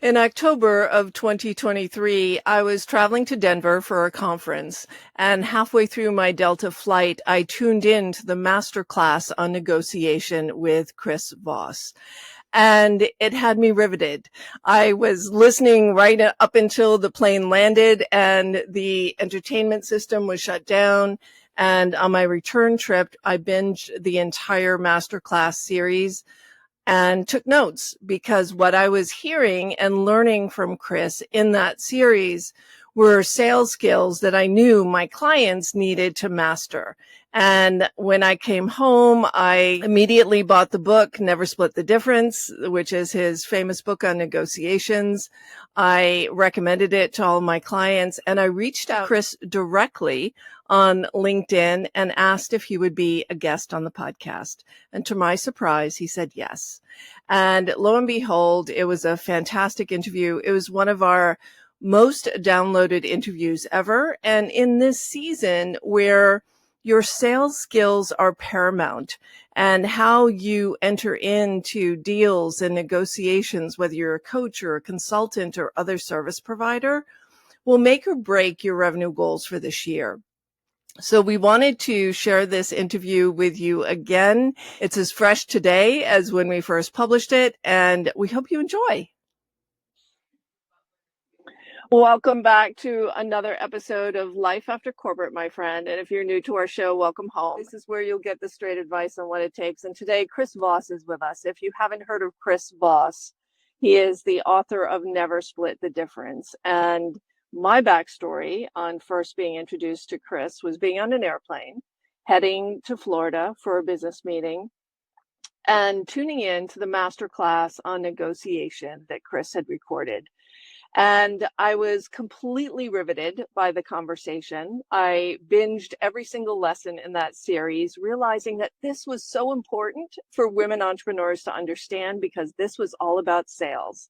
In October of 2023, I was traveling to Denver for a conference, and halfway through my Delta flight, I tuned in to the masterclass on negotiation with Chris Voss. And it had me riveted. I was listening right up until the plane landed and the entertainment system was shut down. And on my return trip, I binged the entire masterclass series and took notes because what I was hearing and learning from Chris in that series were sales skills that I knew my clients needed to master. And when I came home, I immediately bought the book, Never Split the Difference, which is his famous book on negotiations. I recommended it to all my clients, and I reached out to Chris directly on LinkedIn and asked if he would be a guest on the podcast. And to my surprise, he said yes. And lo and behold, it was a fantastic interview. It was one of our most downloaded interviews ever. And in this season where your sales skills are paramount and how you enter into deals and negotiations, whether you're a coach or a consultant or other service provider, will make or break your revenue goals for this year. So we wanted to share this interview with you again. It's as fresh today as when we first published it, and we hope you enjoy. Welcome back to another episode of Life After Corporate, my friend. And if you're new to our show, welcome home. This is where you'll get the straight advice on what it takes. And today, Chris Voss is with us. If you haven't heard of Chris Voss, he is the author of Never Split the Difference. And my backstory on first being introduced to Chris was being on an airplane, heading to Florida for a business meeting, and tuning in to the masterclass on negotiation that Chris had recorded. And I was completely riveted by the conversation. I binged every single lesson in that series, realizing that this was so important for women entrepreneurs to understand because this was all about sales.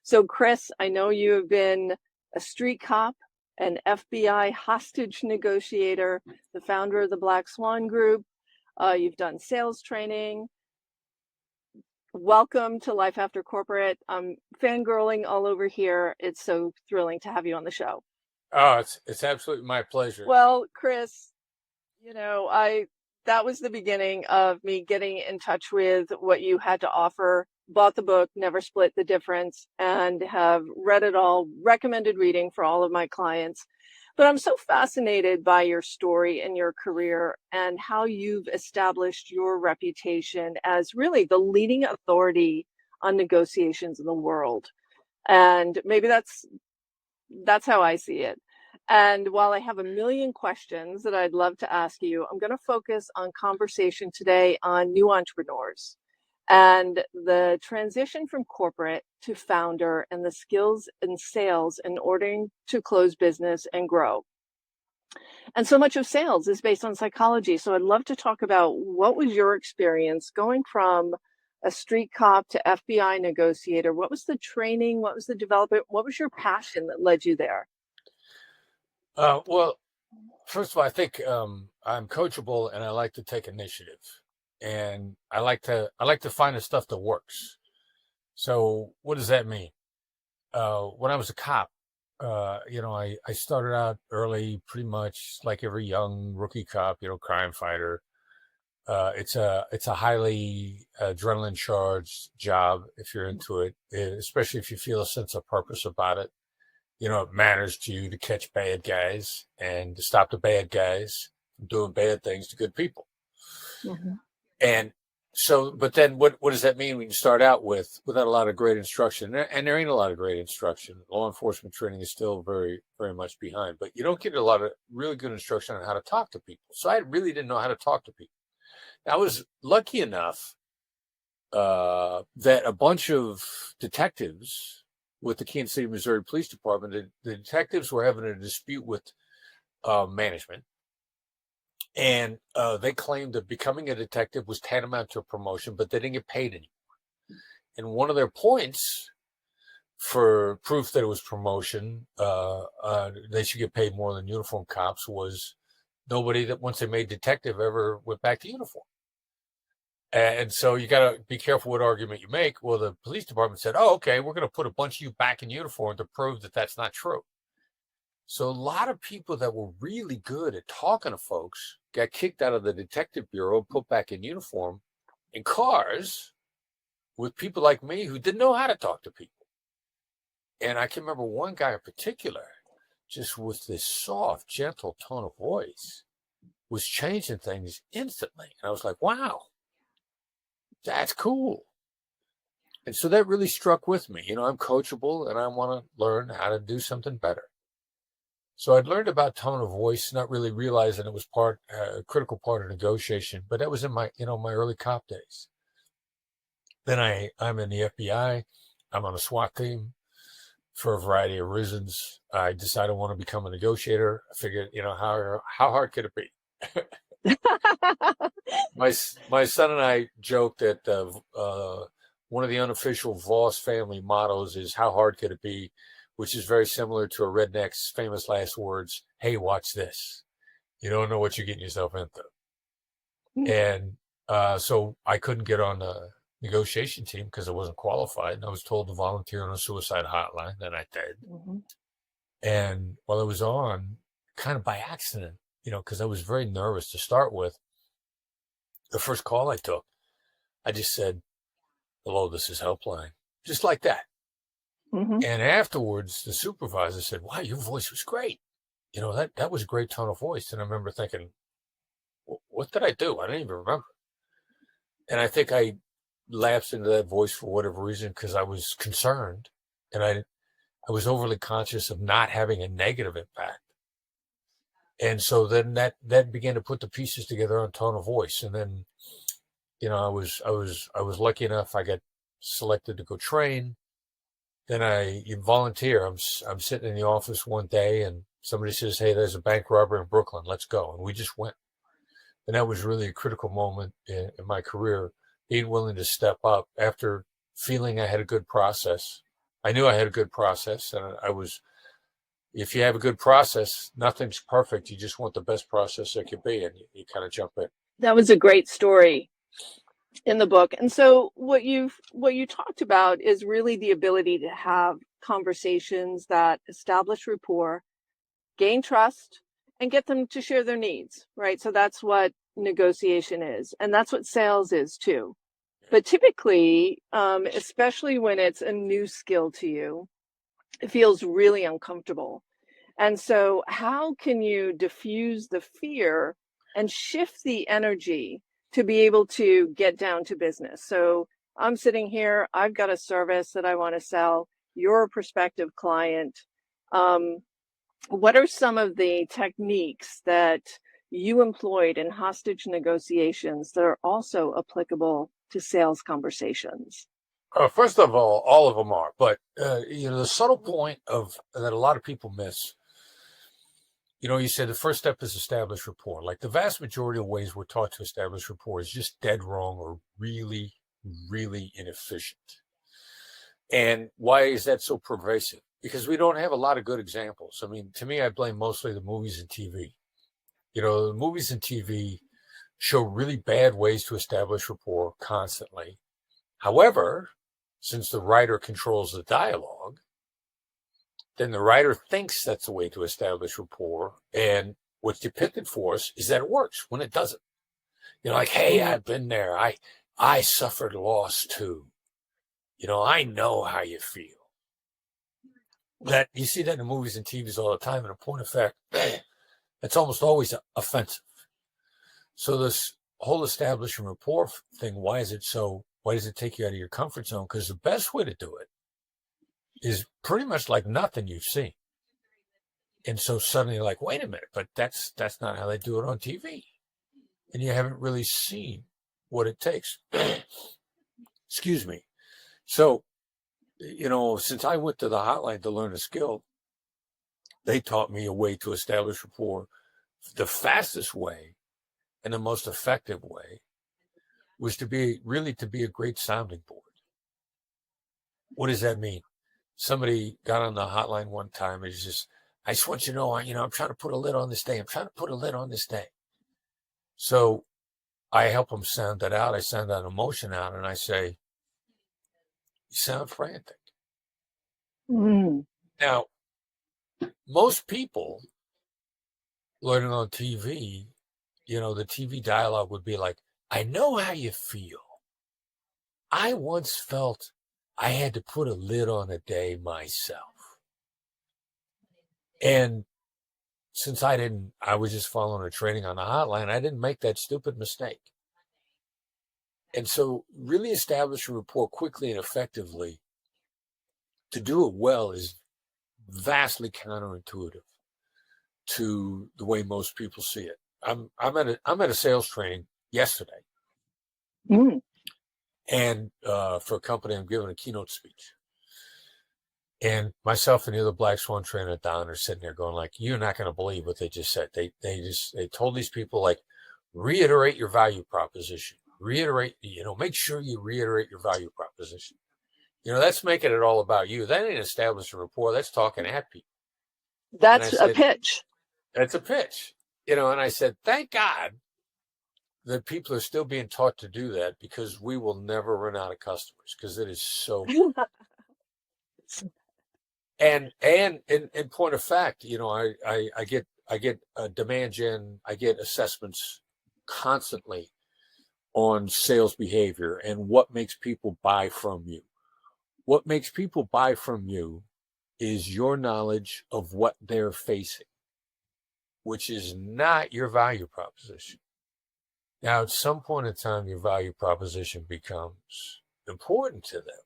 So, Chris, I know you have been a street cop, an FBI hostage negotiator, the founder of the Black Swan Group. You've done sales training. Welcome to Life After Corporate. I'm fangirling all over here. It's so thrilling to have you on the show. Oh, it's absolutely my pleasure. Well, Chris, that was the beginning of me getting in touch with what you had to offer. Bought the book, Never Split the Difference, and have read it all, recommended reading for all of my clients. But I'm so fascinated by your story and your career and how you've established your reputation as really the leading authority on negotiations in the world. And maybe that's how I see it. And while I have a million questions that I'd love to ask you, I'm going to focus on conversation today on new entrepreneurs and the transition from corporate to founder and the skills and sales in order to close business and grow. And so much of sales is based on psychology. So I'd love to talk about what was your experience going from a street cop to FBI negotiator? What was the training? What was the development? What was your passion that led you there? Well, first of all, I think I'm coachable and I like to take initiative, and I like to find the stuff that works. So what does that mean? When I was a cop, I started out early, pretty much like every young rookie cop, crime fighter. It's a highly adrenaline charged job if you're into it, especially if you feel a sense of purpose about it. It matters to you to catch bad guys and to stop the bad guys from doing bad things to good people. Mm-hmm. And so, but then what does that mean when you start out without a lot of great instruction? And there ain't a lot of great instruction. Law enforcement training is still very, very much behind, but you don't get a lot of really good instruction on how to talk to people. So I really didn't know how to talk to people. I was lucky enough that a bunch of detectives with the Kansas City, Missouri Police Department, the detectives were having a dispute with management. And they claimed that becoming a detective was tantamount to a promotion, but they didn't get paid anymore. And one of their points for proof that it was promotion, they should get paid more than uniform cops, was nobody that once they made detective ever went back to uniform. And so you got to be careful what argument you make. Well, the police department said, oh, okay, we're going to put a bunch of you back in uniform to prove that that's not true. So a lot of people that were really good at talking to folks got kicked out of the detective bureau, put back in uniform in cars with people like me who didn't know how to talk to people. And I can remember one guy in particular, just with this soft, gentle tone of voice, was changing things instantly. And I was like, wow, that's cool. And so that really struck with me. I'm coachable and I want to learn how to do something better. So I'd learned about tone of voice, not really realizing it was a critical part of negotiation, but that was in my early cop days. Then I'm in the FBI. I'm on a SWAT team for a variety of reasons. I decided I want to become a negotiator. I figured, how hard could it be? My son and I joked that one of the unofficial Voss family mottos is "How hard could it be?" which is very similar to a redneck's famous last words, "Hey, watch this. You don't know what you're getting yourself into." And so I couldn't get on the negotiation team because I wasn't qualified. And I was told to volunteer on a suicide hotline, and I did. Mm-hmm. And while I was on, kind of by accident, because I was very nervous to start with, the first call I took, I just said, "Hello, this is Helpline." Just like that. Mm-hmm. And afterwards, the supervisor said, "Wow, your voice was great. That was a great tone of voice." And I remember thinking, what did I do? I don't even remember. And I think I lapsed into that voice for whatever reason because I was concerned and I was overly conscious of not having a negative impact. And so then that began to put the pieces together on tone of voice. And then, I was lucky enough. I got selected to go train. Then you volunteer. I'm sitting in the office one day and somebody says, "Hey, there's a bank robbery in Brooklyn. Let's go." And we just went. And that was really a critical moment in my career, being willing to step up after feeling I had a good process. I knew I had a good process, and if you have a good process, nothing's perfect. You just want the best process there could be, and you kind of jump in. That was a great story in the book. And so what you talked about is really the ability to have conversations that establish rapport, gain trust, and get them to share their needs, right? So that's what negotiation is. And that's what sales is too. But typically, especially when it's a new skill to you, it feels really uncomfortable. And so how can you diffuse the fear and shift the energy to be able to get down to business? So I'm sitting here, I've got a service that I want to sell. You're a prospective client. What are some of the techniques that you employed in hostage negotiations that are also applicable to sales conversations? First of all of them are, but the subtle point that a lot of people miss. You said the first step is establish rapport. Like the vast majority of ways we're taught to establish rapport is just dead wrong or really, really inefficient. And why is that so pervasive? Because we don't have a lot of good examples. I mean, to me, I blame mostly the movies and TV. The movies and TV show really bad ways to establish rapport constantly. However, since the writer controls the dialogue, then the writer thinks that's the way to establish rapport. And what's depicted for us is that it works when it doesn't. Like, "Hey, I've been there. I suffered loss too. I know how you feel." That you see that in the movies and TVs all the time. And a point of fact, it's almost always offensive. So this whole establishing rapport thing, why does it take you out of your comfort zone? Because the best way to do it is pretty much like nothing you've seen. And so suddenly you're like, wait a minute, but that's not how they do it on TV. And you haven't really seen what it takes. Excuse me. So, since I went to the hotline to learn a skill, they taught me a way to establish rapport. The fastest way and the most effective way was to be a great sounding board. What does that mean? Somebody got on the hotline one time and "I just want you to know, I'm trying to put a lid on this day. I'm trying to put a lid on this day." So I help them sound that out. I send that emotion out, and I say, you sound frantic. Mm. Now, most people learning on TV, the TV dialogue would be like, I know how you feel. I once felt I had to put a lid on a day myself. And since I was just following a training on the hotline, I didn't make that stupid mistake. And so really establish a rapport quickly and effectively to do it well is vastly counterintuitive to the way most people see it. I'm at a sales training yesterday, Mm. and for a company, I'm giving a keynote speech. And myself and the other Black Swan trainer, Don, are sitting there going like, you're not going to believe what they just said. They told these people, like, reiterate your value proposition. Make sure you reiterate your value proposition. That's making it all about you. That ain't establishing rapport. That's talking at people. That's a pitch. That's a pitch. And I said, thank God that people are still being taught to do that, because we will never run out of customers, because it is so. And in point of fact, I get demand gen, I get assessments constantly on sales behavior and what makes people buy from you. What makes people buy from you is your knowledge of what they're facing, which is not your value proposition. Now, at some point in time, your value proposition becomes important to them,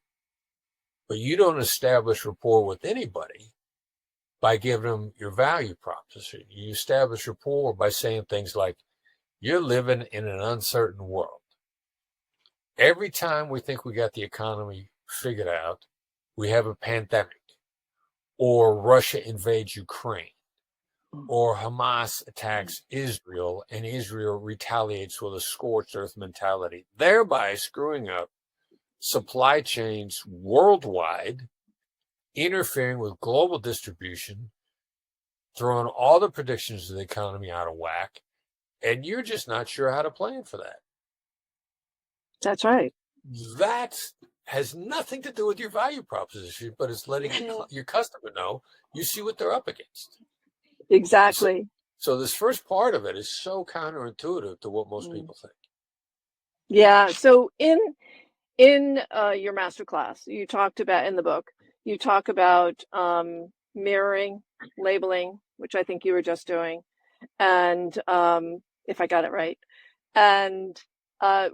but you don't establish rapport with anybody by giving them your value proposition. You establish rapport by saying things like, you're living in an uncertain world. Every time we think we got the economy figured out, we have a pandemic, or Russia invades Ukraine, or Hamas attacks Israel and Israel retaliates with a scorched earth mentality, thereby screwing up supply chains worldwide, interfering with global distribution, throwing all the predictions of the economy out of whack, and you're just not sure how to plan for that. That's right. That has nothing to do with your value proposition, but it's letting your customer know you see what they're up against. Exactly. So this first part of it is so counterintuitive to what most people think. Yeah. So in your masterclass, you talked about, in the book, you talk about mirroring, labeling, which I think you were just doing, and if I got it right, and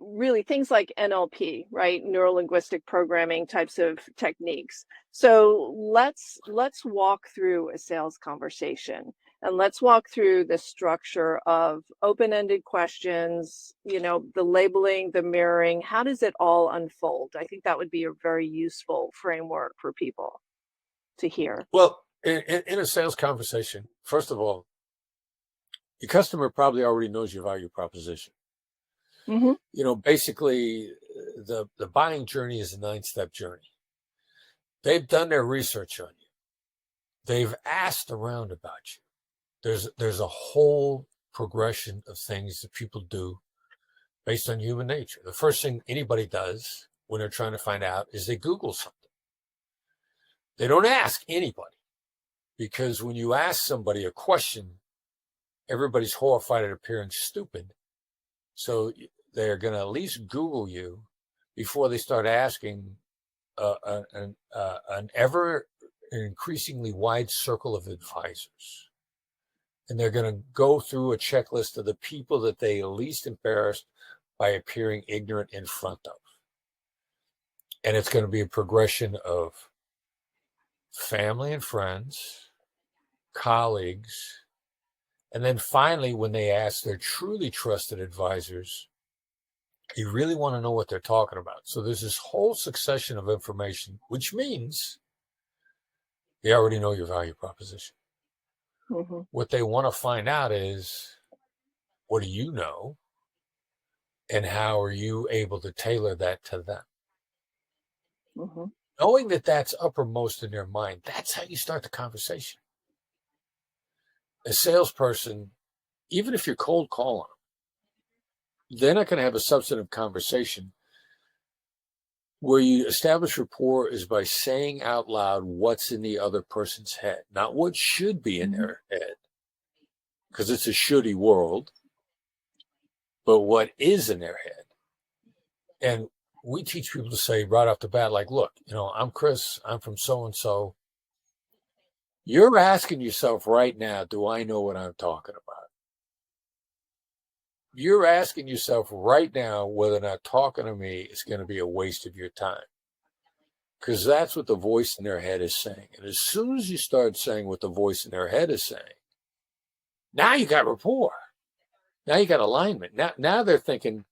really things like NLP, right? Neuro linguistic programming types of techniques. So let's walk through a sales conversation, and let's walk through the structure of open-ended questions, the labeling, the mirroring. How does it all unfold? I think that would be a very useful framework for people to hear. Well, in a sales conversation, first of all, your customer probably already knows your value proposition. Mm-hmm. Basically, the buying journey is a 9-step journey. They've done their research on you. They've asked around about you. There's a whole progression of things that people do based on human nature. The first thing anybody does when they're trying to find out is they Google something. They don't ask anybody, because when you ask somebody a question, everybody's horrified at appearing stupid. So they're going to at least Google you before they start asking an ever increasingly wide circle of advisors. And they're going to go through a checklist of the people that they least embarrassed by appearing ignorant in front of. And it's going to be a progression of family and friends, colleagues, and then finally, when they ask their truly trusted advisors, you really want to know what they're talking about. So there's this whole succession of information, which means they already know your value proposition. Mm-hmm. What they want to find out is, what do you know? And how are you able to tailor that to them? Mm-hmm. Knowing that that's uppermost in their mind, that's how you start the conversation. A salesperson, even if you're cold calling them, they're not going to have a substantive conversation. Where you establish rapport is by saying out loud what's in the other person's head, not what should be in their head, because it's a shouldy world, but what is in their head. And we teach people to say right off the bat, like, look, I'm Chris, I'm from so-and-so. You're asking yourself right now, do I know what I'm talking about? You're asking yourself right now whether or not talking to me is going to be a waste of your time. Because that's what the voice in their head is saying. And as soon as you start saying what the voice in their head is saying, now you got rapport. Now you got alignment. Now they're thinking,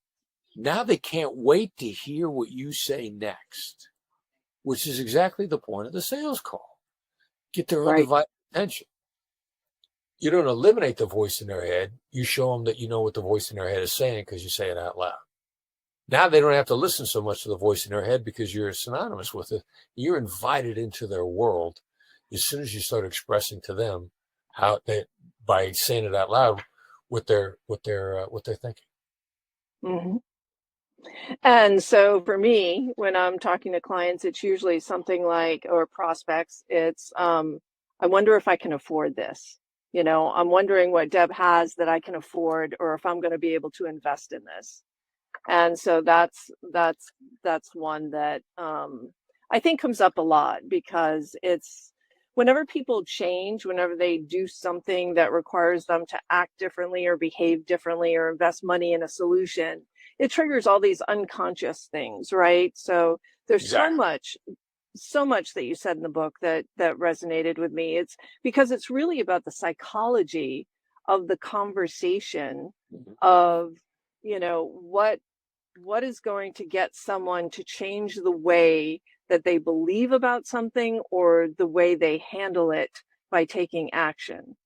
now they can't wait to hear what you say next, which is exactly the point of the sales call. Get their undivided attention. You don't eliminate the voice in their head. You show them that you know what the voice in their head is saying because you say it out loud. Now they don't have to listen so much to the voice in their head because you're synonymous with it. You're invited into their world as soon as you start expressing to them how they, by saying it out loud, what they're thinking. Mm-hmm. And so for me, when I'm talking to clients, it's usually something like, or prospects, it's, I wonder if I can afford this. I'm wondering what Deb has that I can afford, or if I'm going to be able to invest in this. And so that's one that I think comes up a lot, because it's whenever people change, whenever they do something that requires them to act differently or behave differently or invest money in a solution, it triggers all these unconscious things, right? So there's Exactly. so much that you said in the book that resonated with me. It's because it's really about the psychology of the conversation, of what is going to get someone to change the way that they believe about something, or the way they handle it by taking action.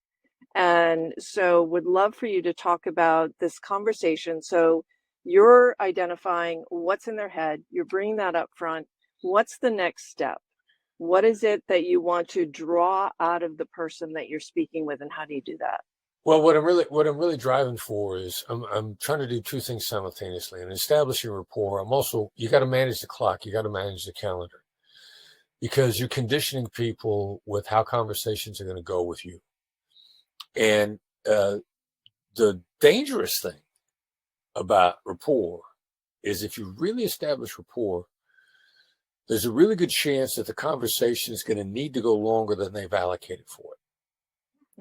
And so would love for you to talk about this conversation. So you're identifying what's in their head, you're bringing that up front. What's the next step? What is it that you want to draw out of the person that you're speaking with, and how do you do that? Well, what I'm really driving for is I'm trying to do two things simultaneously, and establishing rapport. You got to manage the clock, you got to manage the calendar, because you're conditioning people with how conversations are going to go with you. And the dangerous thing about rapport is, if you really establish rapport, there's a really good chance that the conversation is going to need to go longer than they've allocated for it.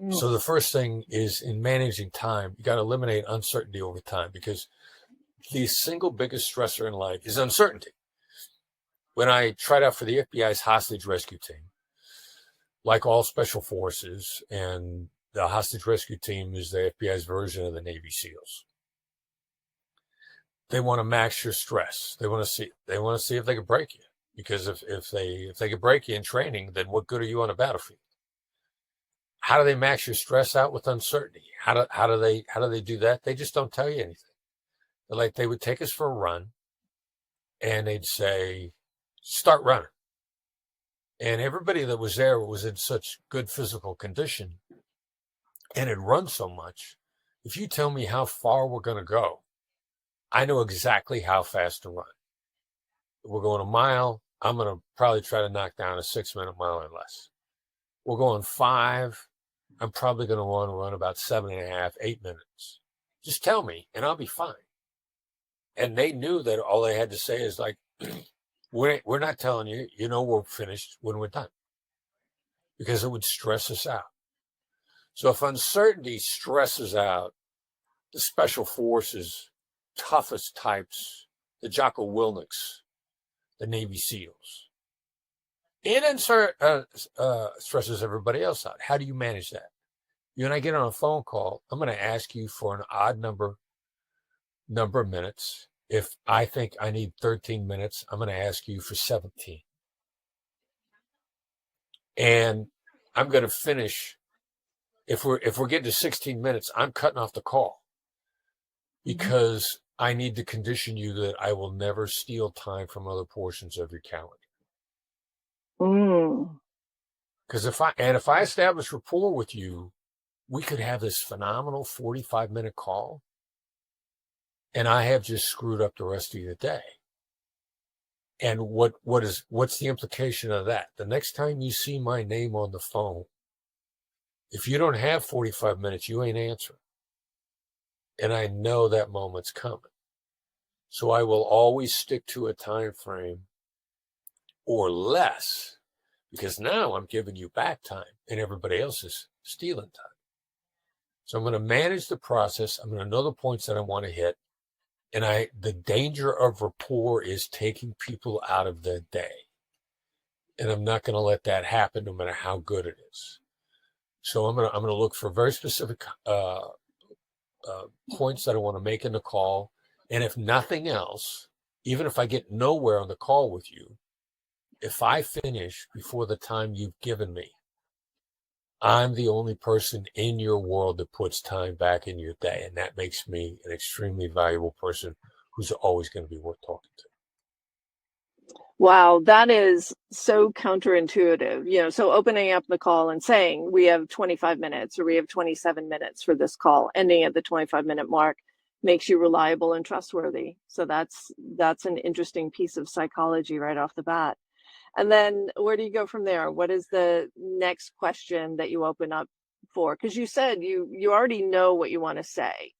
So the first thing is, in managing time, you got to eliminate uncertainty over time, because the single biggest stressor in life is uncertainty. When I tried out for the FBI's hostage rescue team, like all special forces, and the hostage rescue team is the FBI's version of the Navy SEALs. They want to max your stress. They want to see if they can break you, because if they can break you in training, then what good are you on a battlefield? How do they max your stress out? With uncertainty. How do they do that? They just don't tell you anything. Like, they would take us for a run, and they'd say, start running. And everybody that was there was in such good physical condition and had run so much. If you tell me how far we're going to go, I know exactly how fast to run. We're going a mile, I'm going to probably try to knock down a 6-minute mile or less. We're going 5, I'm probably going to want to run about 7.5, 8 minutes. Just tell me, and I'll be fine. And they knew that all they had to say is, like, we're not telling you, we're finished when we're done, because it would stress us out. So if uncertainty stresses out the special forces, toughest types, the Jocko Willnicks, the Navy SEALs, it stresses everybody else out. How do you manage that? You and I get on a phone call, I'm going to ask you for an odd number of minutes. If I think I need 13 minutes, I'm going to ask you for 17. And I'm going to finish. If we're getting to 16 minutes, I'm cutting off the call, because I need to condition you that I will never steal time from other portions of your calendar. Because if I establish rapport with you, we could have this phenomenal 45-minute call, and I have just screwed up the rest of your day. And what's the implication of that? The next time you see my name on the phone, if you don't have 45 minutes, you ain't answering. And I know that moment's coming. So I will always stick to a time frame or less, because now I'm giving you back time and everybody else is stealing time. So I'm going to manage the process. I'm going to know the points that I want to hit. And the danger of rapport is taking people out of their day. And I'm not going to let that happen no matter how good it is. So I'm going to look for very specific points that I want to make in the call. And if nothing else, even if I get nowhere on the call with you, if I finish before the time you've given me, I'm the only person in your world that puts time back in your day. And that makes me an extremely valuable person who's always going to be worth talking to. Wow, that is so counterintuitive. So opening up the call and saying we have 25 minutes or we have 27 minutes for this call, ending at the 25-minute mark makes you reliable and trustworthy. So that's an interesting piece of psychology right off the bat. And then where do you go from there? What is the next question that you open up for? Because you said you already know what you want to say.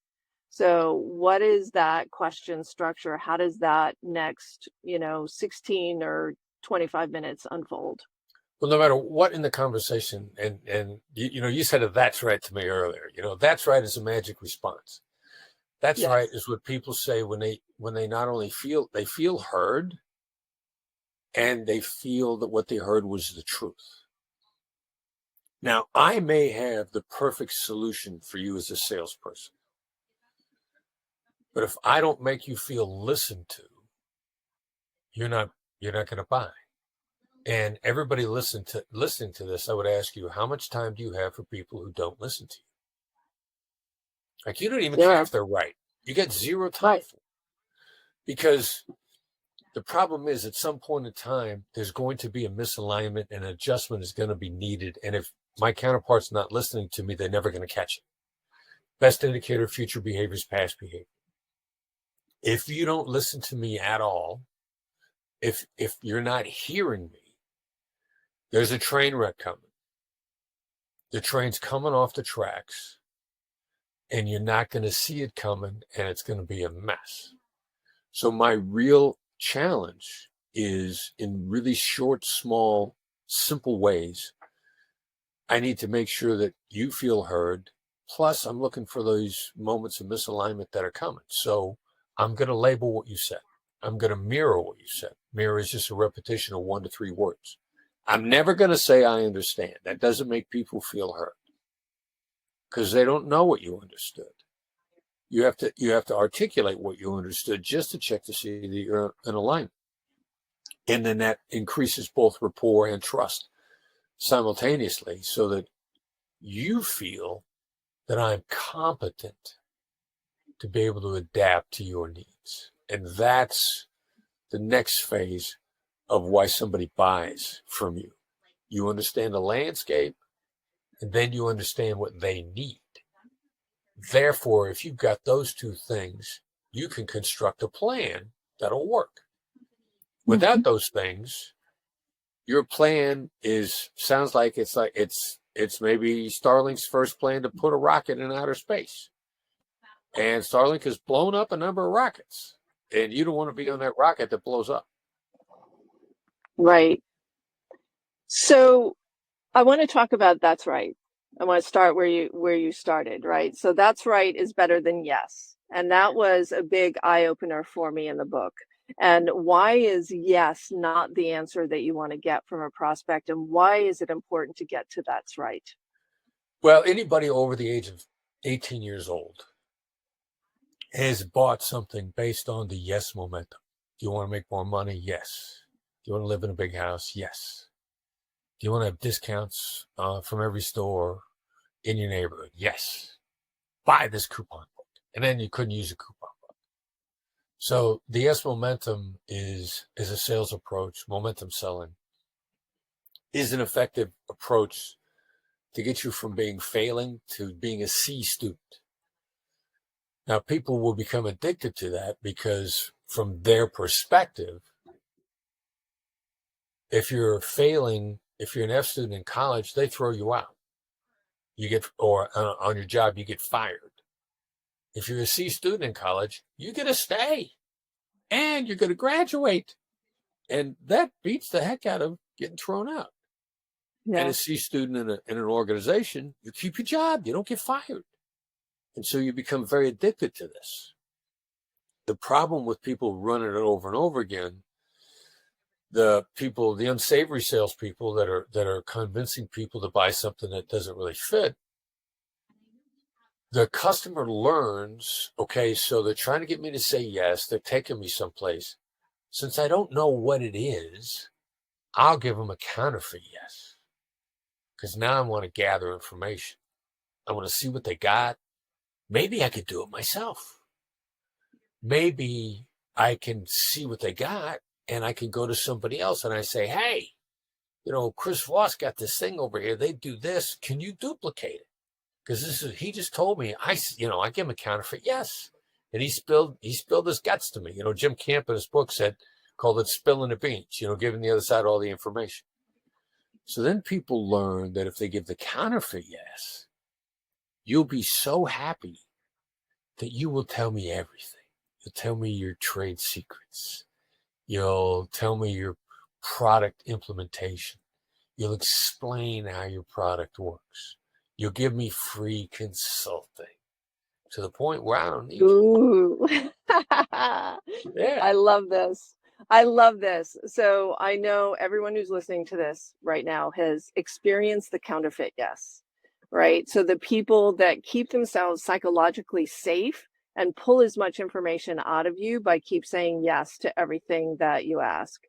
So what is that question structure? How does that next, 16 or 25 minutes unfold? Well, no matter what in the conversation, and you said that's right to me earlier. That's right is a magic response. That's right Yes. is what people say when they not only feel heard, and they feel that what they heard was the truth. Now, I may have the perfect solution for you as a salesperson, but if I don't make you feel listened to, you're not going to buy. And everybody listening to this, I would ask you, how much time do you have for people who don't listen to you? Like, you don't even care if they're right. You get zero time for it. Because the problem is, at some point in time, there's going to be a misalignment and an adjustment is going to be needed. And if my counterpart's not listening to me, they're never going to catch it. Best indicator of future behavior is past behavior. If you don't listen to me at all, if you're not hearing me, there's a train wreck coming. The train's coming off the tracks, and you're not going to see it coming, and it's going to be a mess. So my real challenge is, in really short, small, simple ways, I need to make sure that you feel heard. Plus, I'm looking for those moments of misalignment that are coming. So I'm going to label what you said. I'm going to mirror what you said. Mirror is just a repetition of 1 to 3 words. I'm never going to say I understand. That doesn't make people feel heard, because they don't know what you understood. You have to articulate what you understood just to check to see that you're in alignment. And then that increases both rapport and trust simultaneously, so that you feel that I'm competent to be able to adapt to your needs. And that's the next phase of why somebody buys from you. You understand the landscape, and then you understand what they need. Therefore, if you've got those two things, you can construct a plan that'll work. Without those things, your plan sounds like it's maybe Starlink's first plan to put a rocket in outer space. And Starlink has blown up a number of rockets, and you don't want to be on that rocket that blows up. Right. So I want to talk about that's right. I want to start where you started, right? So that's right is better than yes. And that was a big eye opener for me in the book. And why is yes not the answer that you want to get from a prospect? And why is it important to get to that's right? Well, anybody over the age of 18 years old has bought something based on the yes momentum. Do you want to make more money? Yes. Do you want to live in a big house? Yes. Do you want to have discounts from every store in your neighborhood? Yes. Buy this coupon book. And then you couldn't use a coupon book. So the yes momentum is a sales approach. Momentum selling is an effective approach to get you from being failing to being a C student. Now, people will become addicted to that because from their perspective, if you're failing, if you're an F student in college, they throw you out. You get, or on your job, you get fired. If you're a C student in college, you get to stay and you're going to graduate. And that beats the heck out of getting thrown out. And a C student in an organization, you keep your job, you don't get fired. And so you become very addicted to this. The problem with people running it over and over again, the unsavory salespeople that are convincing people to buy something that doesn't really fit, the customer learns, okay, so they're trying to get me to say yes, they're taking me someplace. Since I don't know what it is, I'll give them a counterfeit yes. Because now I want to gather information. I want to see what they got. Maybe I could do it myself. Maybe I can see what they got and I can go to somebody else and I say, hey, Chris Voss got this thing over here. They do this. Can you duplicate it? Because he just told me, I give him a counterfeit yes. And he spilled his guts to me. Jim Camp in his book called it spilling the beans, giving the other side all the information. So then people learn that if they give the counterfeit yes, you'll be so happy that you will tell me everything. You'll tell me your trade secrets. You'll tell me your product implementation. You'll explain how your product works. You'll give me free consulting to the point where I don't need you. Ooh. Yeah. I love this. I love this. So I know everyone who's listening to this right now has experienced the counterfeit yes, right? So the people that keep themselves psychologically safe and pull as much information out of you by keep saying yes to everything that you ask.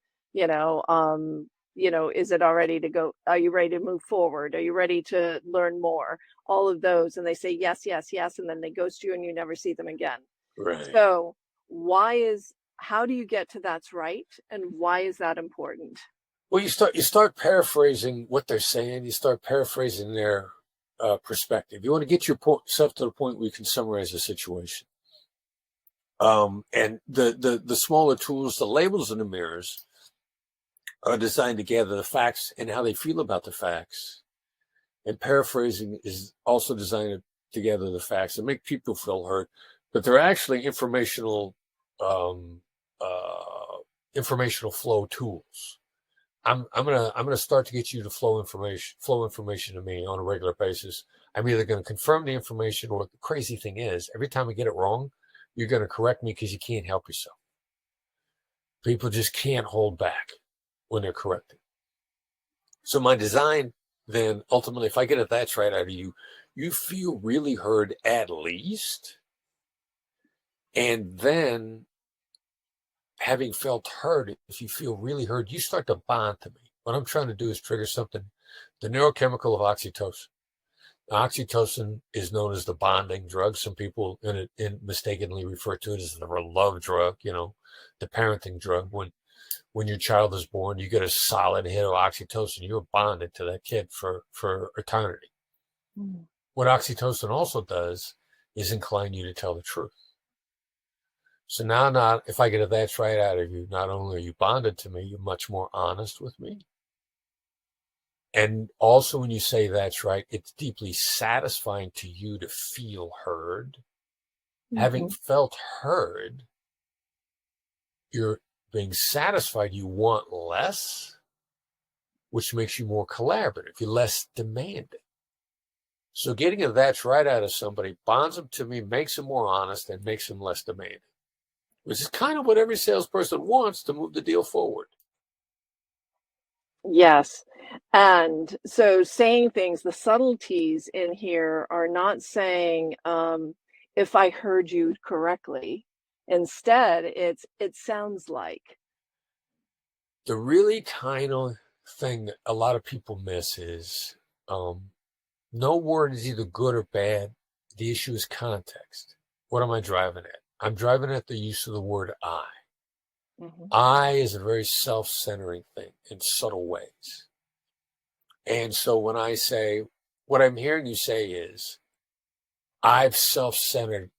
Is it all ready to go? Are you ready to move forward? Are you ready to learn more? All of those. And they say yes, yes, yes. And then they ghost you and you never see them again. Right. So how do you get to that's right? And why is that important? Well, you start paraphrasing what they're saying. You start paraphrasing their perspective. You want to get yourself to the point where you can summarize the situation. And the smaller tools, the labels and the mirrors, are designed to gather the facts and how they feel about the facts. And paraphrasing is also designed to gather the facts and make people feel heard. But they're actually informational flow tools. I'm gonna start to get you to flow information to me on a regular basis. I'm either going to confirm the information, or the crazy thing is, every time I get it wrong, you're going to correct me because you can't help yourself. People just can't hold back when they're corrected. So my design then, ultimately, if I get it that's right out of you, you feel really heard at least. And then, having felt heard, if you feel really heard, you start to bond to me. What I'm trying to do is trigger something, the neurochemical of oxytocin. Oxytocin is known as the bonding drug. Some people mistakenly refer to it as the love drug, the parenting drug. When your child is born, you get a solid hit of oxytocin. You're bonded to that kid for eternity. Mm. What oxytocin also does is incline you to tell the truth. So now, if I get a that's right out of you, not only are you bonded to me, you're much more honest with me. And also when you say that's right, it's deeply satisfying to you to feel heard. Mm-hmm. Having felt heard, you're being satisfied, you want less, which makes you more collaborative. You're less demanding. So getting a that's right out of somebody bonds them to me, makes them more honest, and makes them less demanding, which is kind of what every salesperson wants to move the deal forward. Yes. And so saying things, the subtleties in here are not saying, if I heard you correctly. Instead, it sounds like. The really tiny thing that a lot of people miss is no word is either good or bad. The issue is context. What am I driving at? I'm driving at the use of the word I. Mm-hmm. I is a very self-centering thing in subtle ways. And so when I say, what I'm hearing you say is, I've self-centered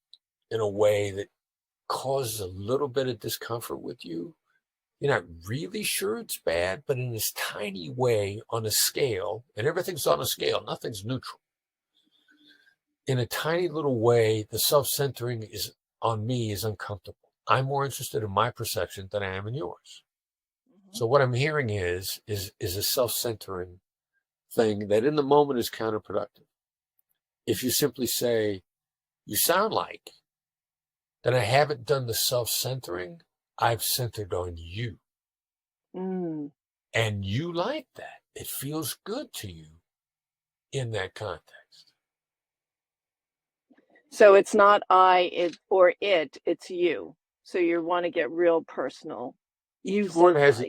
in a way that causes a little bit of discomfort with you. You're not really sure it's bad, but in this tiny way on a scale, and everything's on a scale, nothing's neutral. In a tiny little way, the self-centering is on me is uncomfortable. I'm more interested in my perception than I am in yours. So what I'm hearing is a self-centering thing that in the moment is counterproductive. If you simply say, you sound like, then I haven't done the self-centering, I've centered on you. And you like that. It feels good to you in that context. So it's not it, it's you. So you want to get real personal. Each one has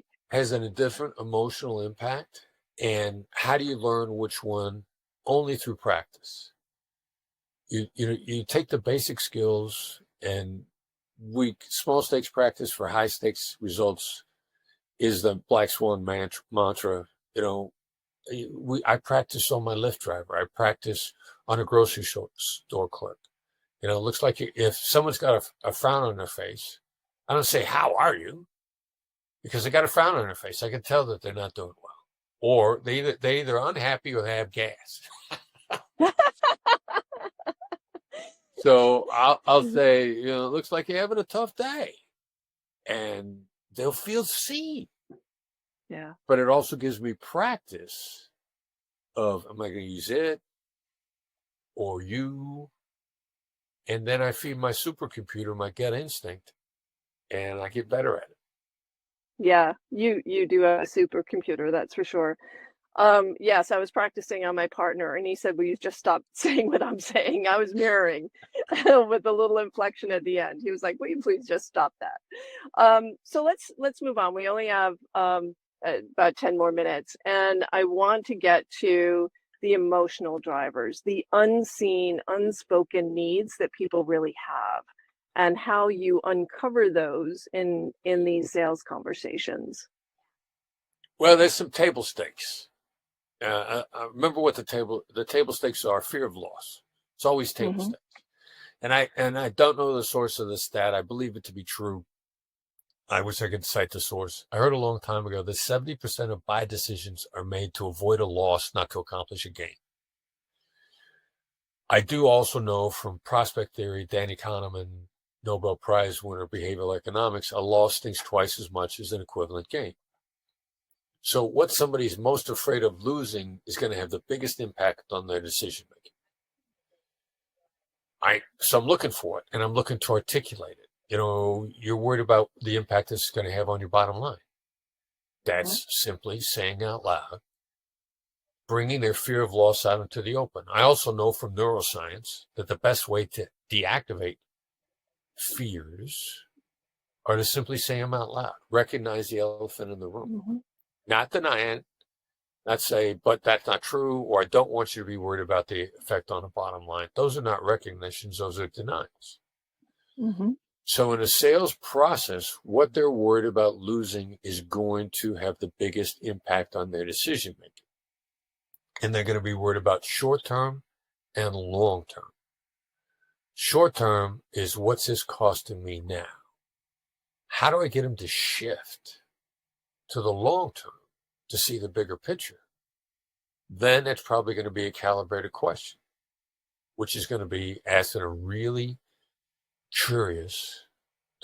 a different emotional impact. And how do you learn which one? Only through practice. You take the basic skills, and small stakes practice for high stakes results is the black swan mantra. I practice on my Lyft driver. I practice on a grocery store clerk. It looks like if someone's got a frown on their face, I don't say, how are you? Because they got a frown on their face. I can tell that they're not doing well. Or they either unhappy or they have gas. So I'll say, it looks like you're having a tough day. And they'll feel seen. Yeah. But it also gives me practice of, am I going to use it or you? And then I feed my supercomputer my gut instinct, and I get better at it. Yeah, you do have a supercomputer, that's for sure. Yes, I was practicing on my partner, and he said, "Will you just stop saying what I'm saying?" I was mirroring with a little inflection at the end. He was like, "Will you please just stop that?" So let's move on. We only have about 10 more minutes, and I want to get to the emotional drivers, the unseen, unspoken needs that people really have, and how you uncover those in these sales conversations. Well, there's some table stakes. I remember what the table stakes are: fear of loss. It's always table stakes. And I don't know the source of the stat. I believe it to be true. I wish I could cite the source. I heard a long time ago that 70% of buy decisions are made to avoid a loss, not to accomplish a gain. I do also know from prospect theory, Danny Kahneman, Nobel Prize winner, behavioral economics, a loss stings twice as much as an equivalent gain. So what somebody's most afraid of losing is going to have the biggest impact on their decision making. So I'm looking for it, and I'm looking to articulate it. You're worried about the impact it's going to have on your bottom line. That's simply saying out loud, bringing their fear of loss out into the open. I also know from neuroscience that the best way to deactivate fears are to simply say them out loud. Recognize the elephant in the room. Not deny it, not say, but that's not true, or I don't want you to be worried about the effect on the bottom line. Those are not recognitions, those are denials. So in a sales process, what they're worried about losing is going to have the biggest impact on their decision making. And they're going to be worried about short-term and long-term. Short-term is, what's this costing me now? How do I get them to shift to the long-term to see the bigger picture? Then it's probably going to be a calibrated question, which is going to be asked in a really curious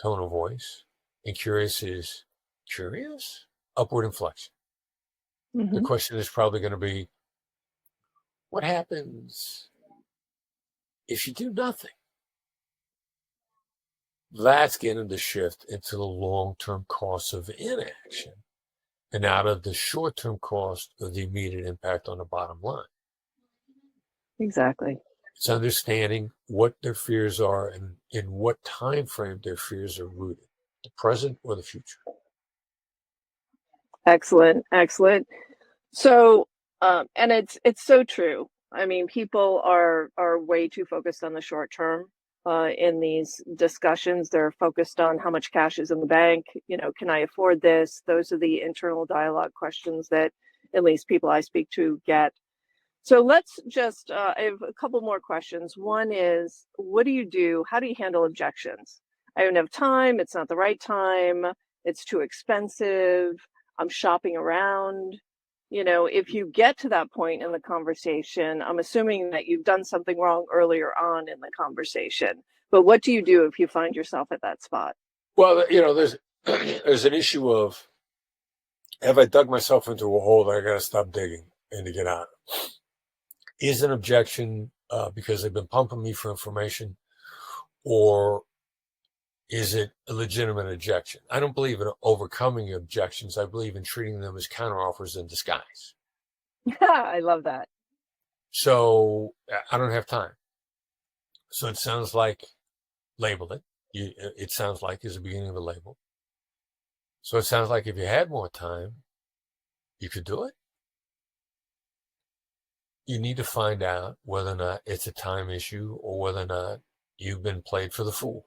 tone of voice. And curious is curious, upward inflection. The question is probably going to be, what happens if you do nothing? That's getting the shift into the long-term costs of inaction and out of the short-term cost of the immediate impact on the bottom line. Exactly. It's understanding what their fears are and in what time frame their fears are rooted, the present or the future. Excellent. So, and it's so true. I mean, people are way too focused on the short term in these discussions. They're focused on how much cash is in the bank. Can I afford this? Those are the internal dialogue questions that at least people I speak to get. So let's just, I have a couple more questions. One is, what do you do? How do you handle objections? I don't have time. It's not the right time. It's too expensive. I'm shopping around. If you get to that point in the conversation, I'm assuming that you've done something wrong earlier on in the conversation. But what do you do if you find yourself at that spot? Well, there's there's an issue of, have I dug myself into a hole that I got to stop digging and to get out? Is an objection because they've been pumping me for information, or is it a legitimate objection? I don't believe in overcoming objections. I believe in treating them as counteroffers in disguise. I love that. So I don't have time. So it sounds like, label it. It sounds like is the beginning of a label. So it sounds like if you had more time, you could do it. You need to find out whether or not it's a time issue or whether or not you've been played for the fool.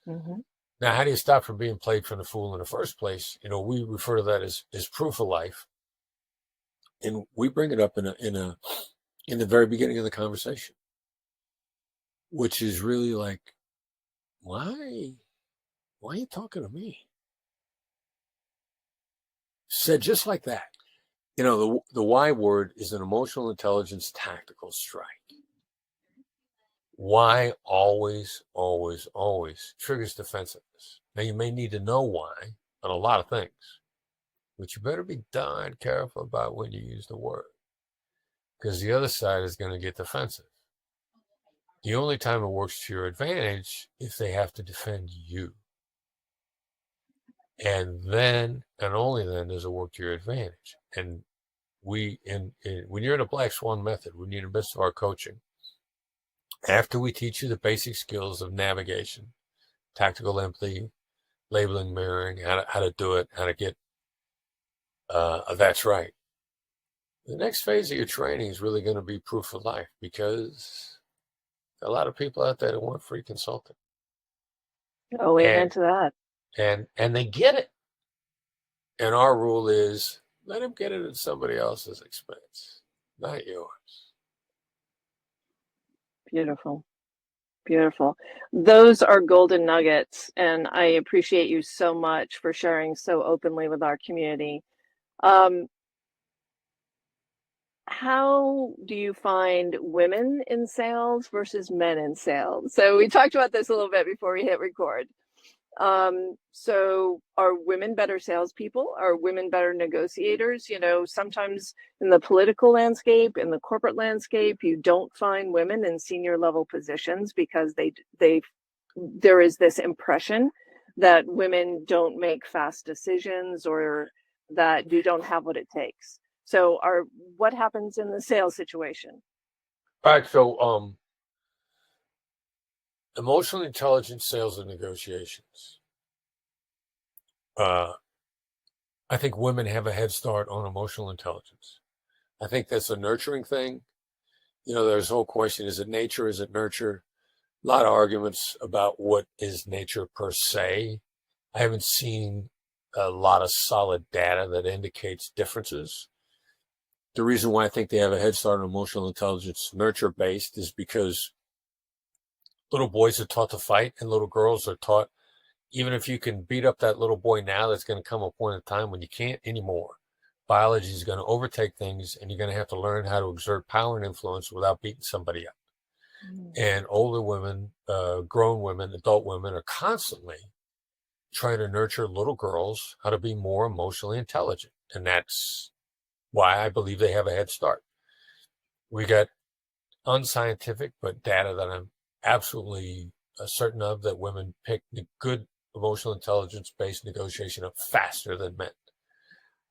Mm-hmm. Now, how do you stop from being played for the fool in the first place? We refer to that as proof of life, and we bring it up in the very beginning of the conversation, which is really like, why are you talking to me? Said just like that. The why word is an emotional intelligence tactical strike. Why always, always, always triggers defensiveness. Now, you may need to know why on a lot of things, but you better be darn careful about when you use the word, because the other side is going to get defensive. The only time it works to your advantage if they have to defend you. And then, and only then, does it work to your advantage. And when you're in a black swan method, when you're in the midst of our coaching, after we teach you the basic skills of navigation, tactical empathy, labeling, mirroring, how to do it, how to get that's right. The next phase of your training is really going to be proof of life, because a lot of people out there that want free consulting. Oh, amen And to that. and they get it. And our rule is, let them get it at somebody else's expense, not yours. Beautiful. Beautiful. Those are golden nuggets, and I appreciate you so much for sharing so openly with our community. How do you find women in sales versus men in sales? So we talked about this a little bit before we hit record. So are women better salespeople? Are women better negotiators? Sometimes in the political landscape, in the corporate landscape, you don't find women in senior level positions because there is this impression that women don't make fast decisions, or that you don't have what it takes. So what happens in the sales situation? All right, so emotional intelligence, sales, and negotiations. I think women have a head start on emotional intelligence. I think that's a nurturing thing. There's a whole question: is it nature? Is it nurture? A lot of arguments about what is nature per se. I haven't seen a lot of solid data that indicates differences. The reason why I think they have a head start on emotional intelligence, nurture based, is because little boys are taught to fight and little girls are taught, even if you can beat up that little boy now, there's going to come a point in time when you can't anymore. Biology is going to overtake things, and you're going to have to learn how to exert power and influence without beating somebody up. And older women, grown women, adult women are constantly trying to nurture little girls how to be more emotionally intelligent. And that's why I believe they have a head start. We got unscientific, but data that I'm absolutely certain of, that women pick the good emotional intelligence based negotiation up faster than men.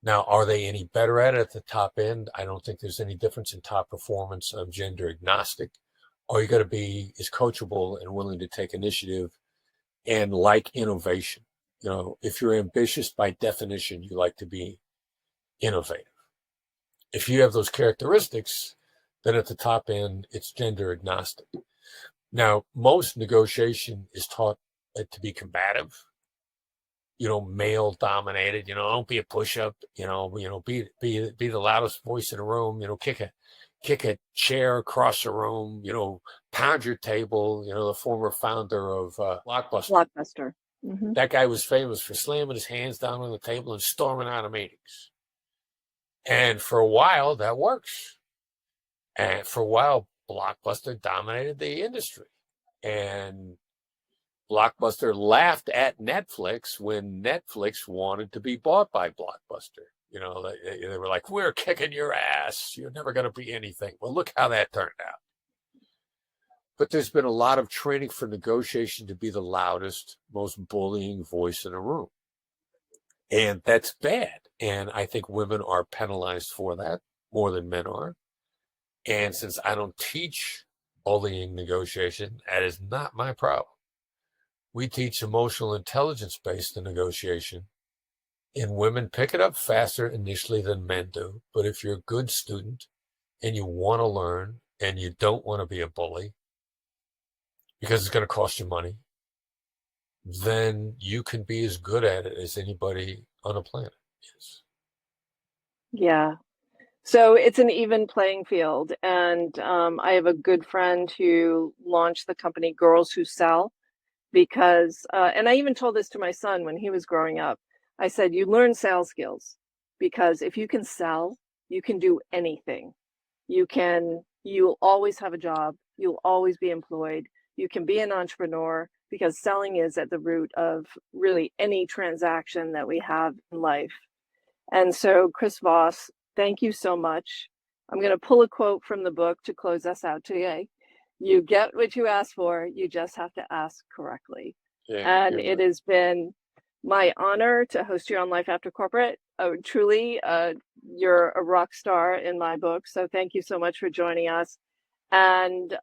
Now, are they any better at it at the top end? I don't think there's any difference in top performance. I'm gender agnostic. All you got to be is coachable and willing to take initiative and like innovation. If you're ambitious, by definition, you like to be innovative. If you have those characteristics, then at the top end, it's gender agnostic. Now, most negotiation is taught to be combative, male dominated, don't be a push up, be the loudest voice in the room, kick kick a chair across the room, pound your table, the former founder of Blockbuster. Blockbuster. Mm-hmm. That guy was famous for slamming his hands down on the table and storming out of meetings. And for a while, that works. And for a while, Blockbuster dominated the industry. And Blockbuster laughed at Netflix when Netflix wanted to be bought by Blockbuster. They were like, we're kicking your ass. You're never going to be anything. Well, look how that turned out. But there's been a lot of training for negotiation to be the loudest, most bullying voice in a room. And that's bad. And I think women are penalized for that more than men are. And since I don't teach bullying negotiation, that is not my problem. We teach emotional intelligence-based negotiation. And women pick it up faster initially than men do. But if you're a good student and you want to learn and you don't want to be a bully, because it's going to cost you money, then you can be as good at it as anybody on the planet is. Yeah. So it's an even playing field. And I have a good friend who launched the company Girls Who Sell because, and I even told this to my son when he was growing up. I said, you learn sales skills because if you can sell, you can do anything. You'll always have a job. You'll always be employed. You can be an entrepreneur because selling is at the root of really any transaction that we have in life. And so, Chris Voss, thank you so much. I'm going to pull a quote from the book to close us out today. You get what you ask for. You just have to ask correctly. Yeah, and it has been my honor to host you on Life After Corporate. Truly, you're a rock star in my book. So thank you so much for joining us. And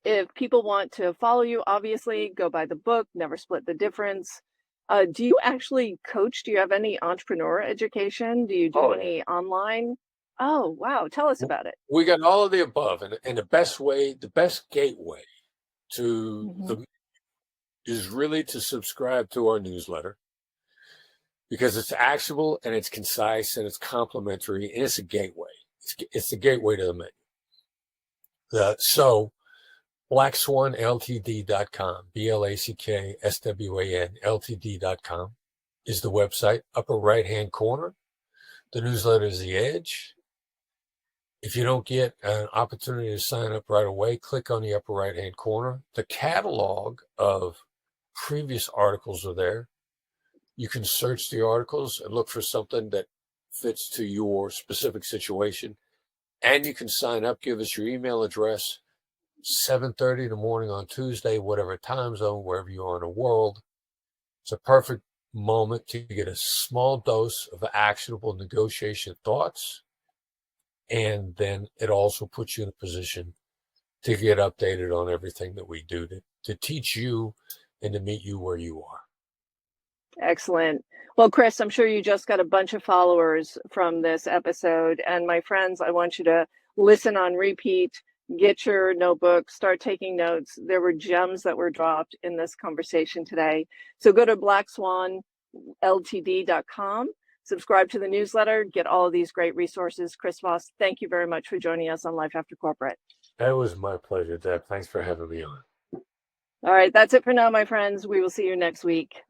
if people want to follow you, obviously, go buy the book, Never Split the Difference. Do you actually coach? Do you have any entrepreneur education? Do you do any online? Oh, wow. Tell us about it. We got all of the above. And the best gateway to the is really to subscribe to our newsletter because it's actionable and it's concise and it's complimentary and it's a gateway. It's the gateway to the menu. So blackswanltd.com, BLACKSWAN LTD.com is the website, upper right-hand corner. The newsletter is the edge. If you don't get an opportunity to sign up right away, click on the upper right-hand corner. The catalog of previous articles are there. You can search the articles and look for something that fits to your specific situation. And you can sign up, give us your email address, 7:30 in the morning on Tuesday, whatever time zone, wherever you are in the world. It's a perfect moment to get a small dose of actionable negotiation thoughts. And then it also puts you in a position to get updated on everything that we do to teach you and to meet you where you are. Excellent. Well, Chris, I'm sure you just got a bunch of followers from this episode. And my friends, I want you to listen on repeat, get your notebook, start taking notes. There were gems that were dropped in this conversation today. So go to blackswanltd.com, subscribe to the newsletter, get all of these great resources. Chris Voss, thank you very much for joining us on Life After Corporate. That was my pleasure, Deb. Thanks for having me on. All right, that's it for now, my friends. We will see you next week.